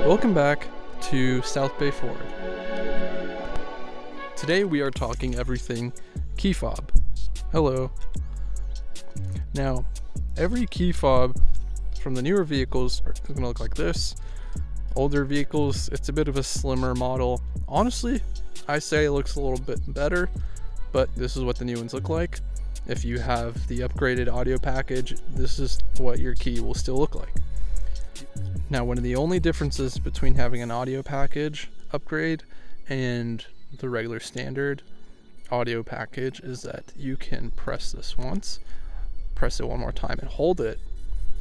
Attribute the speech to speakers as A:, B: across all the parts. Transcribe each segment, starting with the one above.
A: Welcome back to South Bay Ford. Today we are talking everything key fob. Hello. Now, every key fob from the newer vehicles is going to look like this. Older vehicles, it's a bit of a slimmer model. Honestly, I say it looks a little bit better, but this is what the new ones look like. If you have the upgraded audio package, this is what your key will still look like. Now, one of the only differences between having an audio package upgrade and the regular standard audio package is that you can press this once, press it one more time and hold it,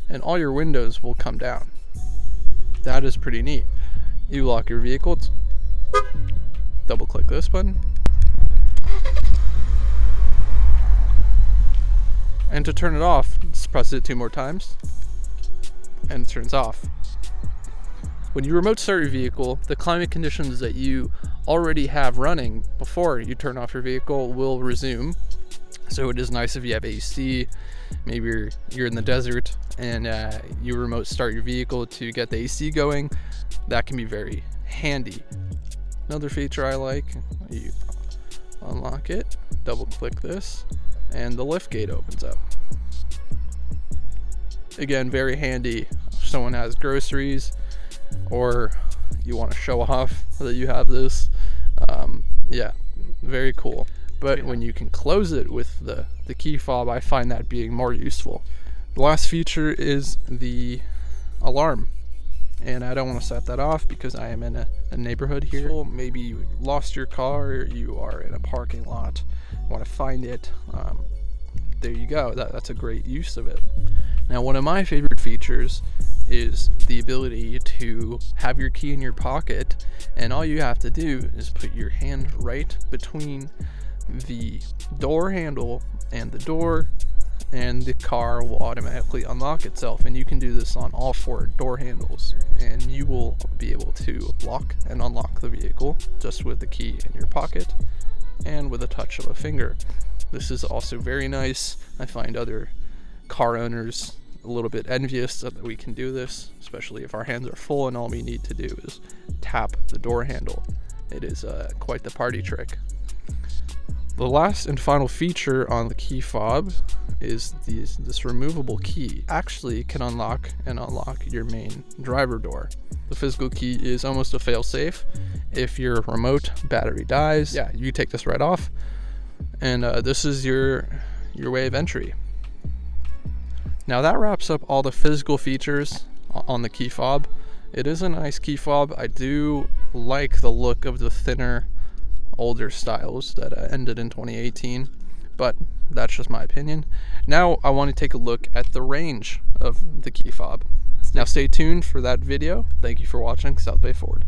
A: and all your windows will come down. That is pretty neat. You lock your vehicle, double click this button, and to turn it off, just press it 2 more times and it turns off. When you remote start your vehicle, the climate conditions that you already have running before you turn off your vehicle will resume. So it is nice if you have AC, maybe you're in the desert and you remote start your vehicle to get the AC going. That can be very handy. Another feature I like, you unlock it, double click this, and the lift gate opens up. Again, very handy if someone has groceries or you want to show off that you have this. Yeah, very cool. But when you can close it with the key fob, I find that being more useful. The last feature is the alarm. And I don't want to set that off because I am in a neighborhood here. So maybe you lost your car, or you are in a parking lot, want to find it. There you go. That's a great use of it. Now, one of my favorite features is the ability to have your key in your pocket, and all you have to do is put your hand right between the door handle and the door, and the car will automatically unlock itself. And you can do this on all 4 door handles, and you will be able to lock and unlock the vehicle just with the key in your pocket and with a touch of a finger. This is also very nice. I find other car owners a little bit envious that we can do this, especially if our hands are full and all we need to do is tap the door handle. It is quite the party trick. The last and final feature on the key fob is this removable key. Actually can unlock your main driver door. The physical key is almost a fail-safe. If your remote battery dies, you take this right off, and this is your way of entry. Now that wraps up all the physical features on the key fob. It is a nice key fob. I do like the look of the thinner, older styles that ended in 2018, but that's just my opinion. Now I want to take a look at the range of the key fob. Now stay tuned for that video. Thank you for watching South Bay Ford.